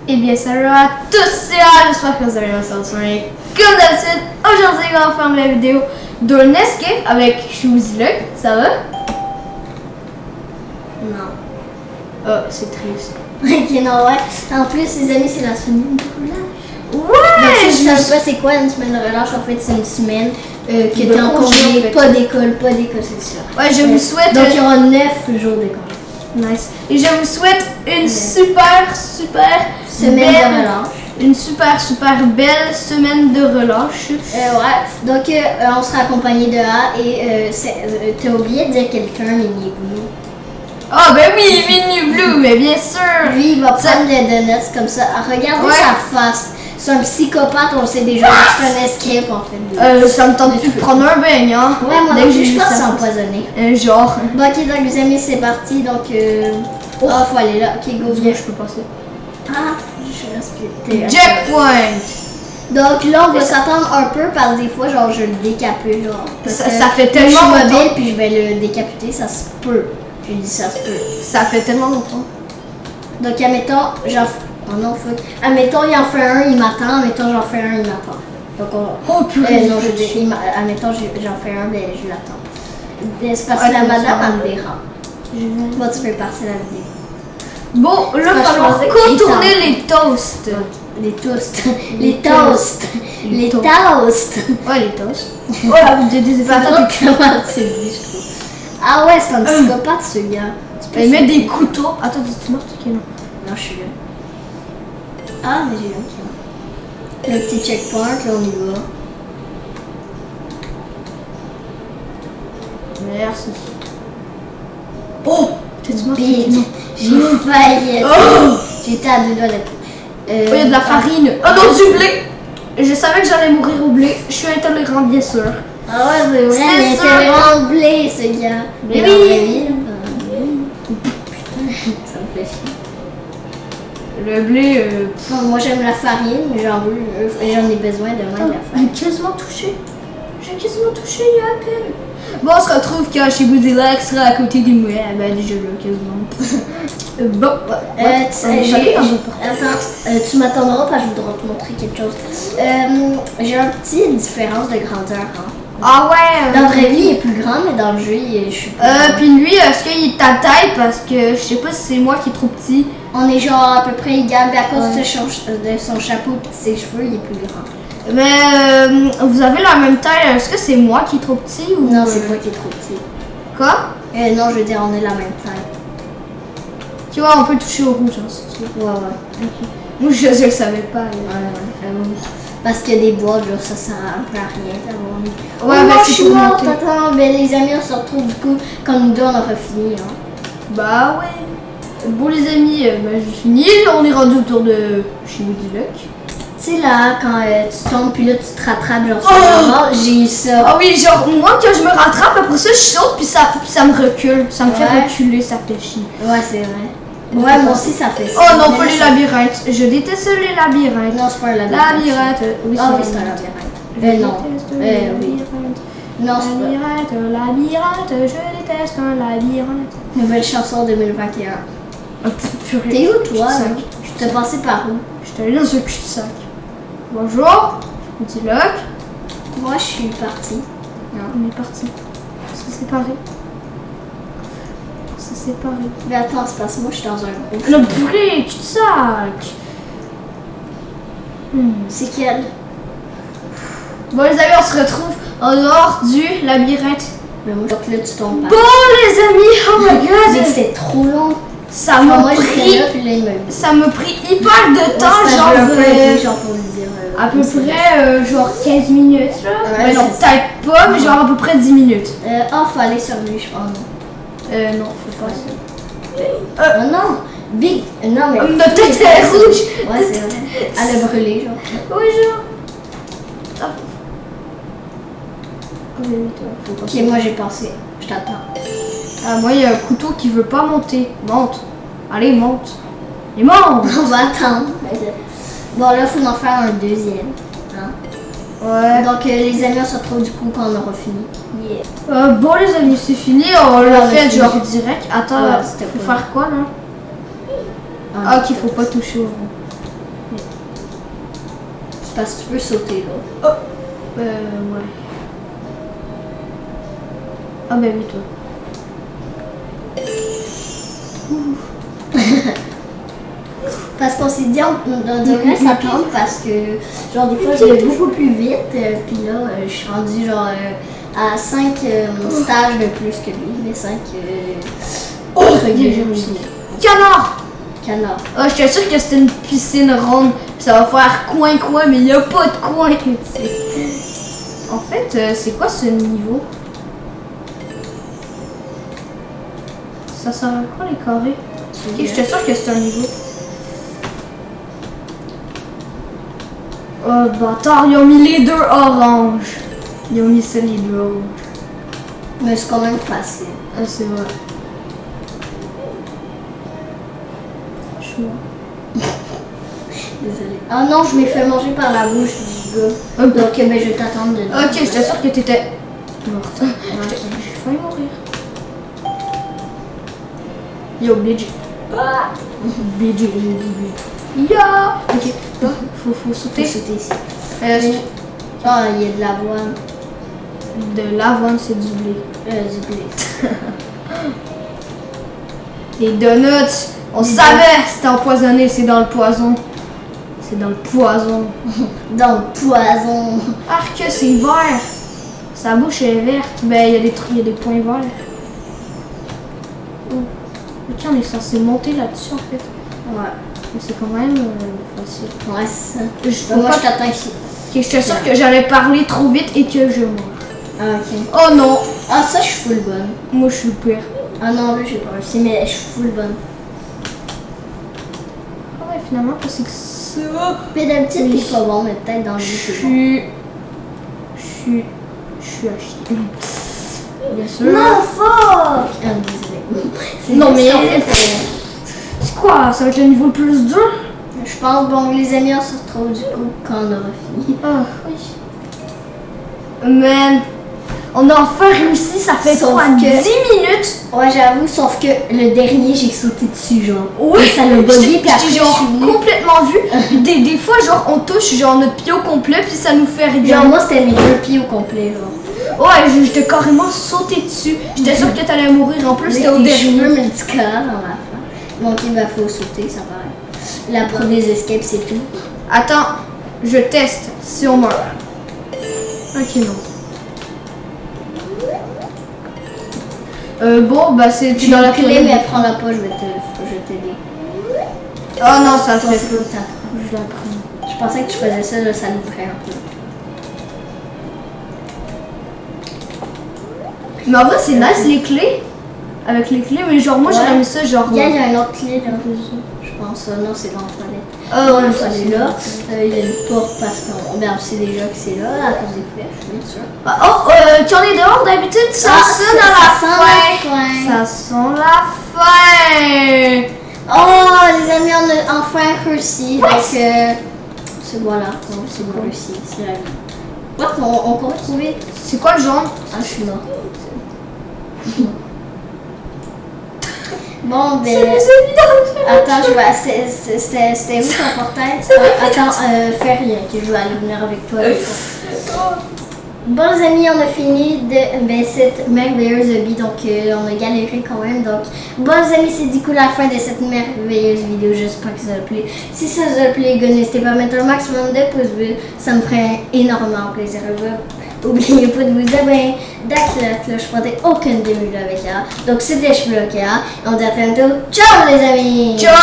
Eh bien, salut à tous et à j'espère que vous allez bien soirée. Comme d'habitude, aujourd'hui, on va faire la vidéo d'un escape avec Choosy Luck. Ça va? Non. Oh, c'est triste. Ok, non, ouais. En plus, les amis, c'est la semaine de relâche. Ouais! Donc, si je sais pas c'est quoi une semaine de relâche, en fait, c'est une semaine que t'es en congé, congé, en fait. pas d'école, c'est ça. Ouais, je vous souhaite. Donc, il y aura 9 jours d'école. Nice. Et je vous souhaite une super Semaine belle, de relâche. une super belle semaine de relâche. Ouais. Donc, on sera accompagné de A et t'as oublié de dire quelqu'un, Mini Blue. Ah, ben oui, Mini Blue, mais bien sûr. Lui, il va prendre les donuts comme ça. Regardez Ouais. sa face. C'est un psychopathe, on le sait déjà. C'est un escape, en fait. Ça me tente plus de prendre un bain, hein. Ouais, moi, Dès que je vu pense que ça. c'est empoisonné. Genre. Bon, ok, donc les amis, c'est parti. Donc, faut aller là. Ok, go, viens. Je peux passer. Ah, je respire. Checkpoint. Donc là, on va s'attendre un peu parce que des fois, genre, je le décapule, genre. Parce que Ça fait je tellement suis longtemps. mobile puis je vais le décapiter, ça se peut. Je dis ça se peut. Ça fait tellement longtemps. Donc, admettons, oh non, fuck. Admettons, il en fait un, il m'attend. Admettons, j'en fais un, il m'attend. Donc, Oh purée. non, admettons, j'en fais un, ben, je l'attends. C'est parce que Ouais, la comme madame, ça. elle me dérange. Bon, tu peux partir la vidéo. Bon, là, il va pas falloir choisir contourner qui les toasts. Les toasts. Les Les toasts. Les toasts. Ouais, les toasts. Voilà, vous dites C'est pas drôle comment tu le dis, je trouve. Ah ouais, c'est un psychopathe, ce gars. Il met des couteaux. Attends, tu morte? Ok, non. Non, je suis là. Ah, mais j'ai un Le petit checkpoint, là, on y va. Merci. Oh! T'es-tu morte? Big. Non. J'ai failli être. Oh! J'étais à 2 doigts d'être. Oh, il y a de la farine. Oh non, du blé! Je savais que j'allais mourir au blé. Je suis intolérant, bien sûr. Ah ouais, c'est vrai, C'est il sûr. était vraiment blé, ce gars. Mais dans la oui. vraie vie, là. Putain, ça me fait chier. Le blé. Bon, moi, j'aime la farine, mais j'en ai besoin de moins de la J'ai farine. quasiment touché. Il y a à peine. Bon, on se retrouve quand chez Boudilac sera à côté de moi. Ah ben, déjà là, quasiment. Bon. Attends, tu m'attendras parce que je voudrais te montrer quelque chose. J'ai une petite différence de grandeur. Hein. Ah ouais. Dans la vraie vie, il est plus grand, mais dans le jeu, je suis plus grande. Puis lui, est-ce qu'il est ta taille? Parce que je sais pas si c'est moi qui est trop petit. On est genre à peu près égal, mais à cause de son chapeau et de ses cheveux, il est plus grand. Mais vous avez la même taille. Est-ce que c'est moi qui est trop petit ou Non, c'est toi qui es trop petit. quoi? Non, je veux dire, on est la même taille. Tu vois, on peut toucher au rouge, hein, si tu veux. Ouais. Moi, je le savais pas. Parce que des bois, là, ça sert un peu à rien. Ouais, mais mais je c'est suis pour morte. monter. Attends, ben, les amis, on se retrouve du coup quand nous deux, on aura fini. Hein. Bah ouais. Bon les amis, bah, j'ai fini. On est rendu autour de chez Woody Luck. Tu sais, là, quand tu tombes, puis là, tu te rattrapes, genre, sur le bord, j'ai eu ça. Ah oui, genre moi quand je me rattrape, après ça je saute puis ça me recule. Ça me fait Ouais. reculer, ça fait chier. Ouais, c'est vrai. Ouais, moi aussi, ça fait ça. Oh non, Mais pas là, les ça- labyrinthes. Je déteste les labyrinthes. Non, c'est pas un labyrinthe. Labyrinthe, oui, Ah oui, c'est c'est un un labyrinthe. Je Non. déteste Oui. les labyrinthes. Non, c'est pas. Labyrinthe, je déteste un labyrinthe. Nouvelle chanson 2021. Oh, purée. T'es où, toi? Cul-de-sac. là? T'es passé par où? J'étais allée dans un cul-de-sac. Bonjour, Woody Luck. Moi, je suis partie. On est parti. On s'est séparés. Mais attends, c'est parce que moi, je suis dans un gros. Le purée, cul-de-sac. C'est quel? Bon les amis, on se retrouve en dehors du labyrinthe. Mais moi, donc là, tu tombes pas. Bon les amis, oh my Mais god. c'est trop long. Ça Genre, m'a moi, j'étais pris, là, puis là, il m'a vu. ça m'a pris hyper de temps, Ouais, genre je l'ai un peu aidé, genre, pour lui dire. à peu c'est- près genre 15 minutes là. Ouais, Mais non, c'est ça. peut-être pas, mais genre à peu près 10 minutes. Faut aller sur lui, je pense. Non, faut pas ça. Oh non! Big! Non, mais. Notre tête est rouge. Ouais, c'est vrai. Elle a brûlé, genre. Oui, genre. Ah. Faut pas Ok, moi, j'ai pensé. Je t'attends. Ah, moi, il y a un couteau qui veut pas monter. Monte. Allez, monte. Et monte. On va attendre. Bon, là, il faut en faire un deuxième. Hein? Ouais. Donc, les amis, on se retrouve du coup quand on aura fini. Yeah. Bon, les amis, c'est fini. On l'a on a fait fini. genre direct. Attends, Ouais, c'était faut pas faire quoi là? Ah, ok, faut pas toucher au rond. C'est parce que tu peux sauter là. Ouais. Ah ben oui, toi. Parce qu'on s'est dit, on devrait s'attendre parce que, genre, des fois, je vais beaucoup plus vite. Puis là, je suis rendue, genre, à 5 stages de plus que lui. Mais 5 Canard! Canard. Ah, j'étais sûre que c'était une piscine ronde. Ça va faire coin-coin, mais il n'y a pas de coin. En fait, c'est quoi ce niveau? Ça sert à quoi les carrés? Ok, j'étais sûre que c'était un niveau. Oh bâtard, ils ont mis les deux oranges. Ils ont mis ça les deux oranges. Mais c'est quand même facile. Ah, c'est vrai. Choix. Désolée. Ah non, je m'ai fait manger par la bouche du gars. Donc, ben, je vais t'attendre de. Ok, j'étais sûre que t'étais morte. Ok. J'ai failli mourir. Yo, BG. Ah! BG, j'ai dit BG. Ya! Ok, faut sauter. Faut sauter ici. Euh, Ah, il y a de l'avoine. de l'avoine, c'est du blé. Du blé. Les donuts, on savait, c'était empoisonné, c'est dans le poison. C'est dans le poison. Dans le poison. Arc, c'est vert. Sa bouche est verte. Ben, il y a des points verts. Oh. Ok, on est censé monter là-dessus en fait. Ouais. Mais c'est quand même facile. Ouais, c'est ça. Je Donc, moi, pas... je t'attends ici. Ok, j'étais sûre que j'allais parler trop vite et que je meurs. Ah, ok. Oh non! Ah, ça, je suis full bonne. Moi, je suis pire. Ah non, là, j'ai pas réussi, mais je suis full bonne. Ah ouais, finalement, c'est que ça. Mais d'habitude, il est pas bon, mais peut-être dans le Je jeu, c'est bon. suis à chier. Bien sûr. Non, fuck! Ah, désolé. C'est Non, juste mais- qu'en fait, C'est quoi? Ça va être le niveau le plus dur? je pense, bon, les amis, on se retrouve du coup quand on aura fini. Ah, oui. Man, on a enfin réussi, ça fait Sauf quoi? que- 10 minutes? Ouais, j'avoue, sauf que le dernier, j'ai sauté dessus, genre. Oui, Et ça l'a bugué, puis après, j'ai je genre suis venue. complètement vu. Des fois, genre, on touche genre notre pied au complet, puis ça nous fait rien. Genre, moi, c'était mes 2 pieds au complet, genre. Ouais, j'étais carrément sauté dessus. J'étais sûre que t'allais mourir. En plus, c'était au Tes dernier. cheveux, mais petit cas dans la fin. Donc, il va faut sauter, ça paraît. La pro des escapes, c'est tout. Attends, je teste si on meurt. Ok, non. Bon, bah c'est Tu dans la clé, clé. mais prends-la pas, je vais t'aider. Oh non, ça Toi, fait c'est peu. pour t'apprendre. Je l'apprends. Je pensais que tu faisais ça, là, ça nous ferait un peu. Mais en vrai, c'est nice les clés. Avec les clés, mais genre, moi Ouais. j'aurais mis ça genre. Il y a une autre clé, là. Je pense, non, c'est dans la toilette. Oh, Le ouais, ça, toilette là. Il y a une porte parce qu'on sait déjà que c'est là, à cause des flèches, bien sûr. Oh, quand on est dehors, d'habitude, ça sonne à la fin. Ça sent la fin. Oh, les amis, on a enfin réussi. Donc, c'est voilà, donc c'est bon réussi. C'est la vie. What, on peut retrouver. C'est quoi le jaune? Ah, je suis morte. Bon, ben. Attends, je vais. C'était où ton portail? Attends, fais rien, que je vais aller venir avec toi. Bon, les amis, on a fini de cette merveilleuse vie. Donc, on a galéré quand même. Donc, bon, les amis, c'est du coup la fin de cette merveilleuse vidéo. J'espère que ça vous a plu. Si ça vous a plu, les gars, n'hésitez pas à mettre un maximum de pouces bleus. Ça me ferait énormément plaisir. N'oubliez pas de vous abonner, d'activer la cloche pour rater aucune des vidéos avec Léa. Donc, c'était Cheveux Léa. Et on se dit à très bientôt. Ciao, les amis! Ciao!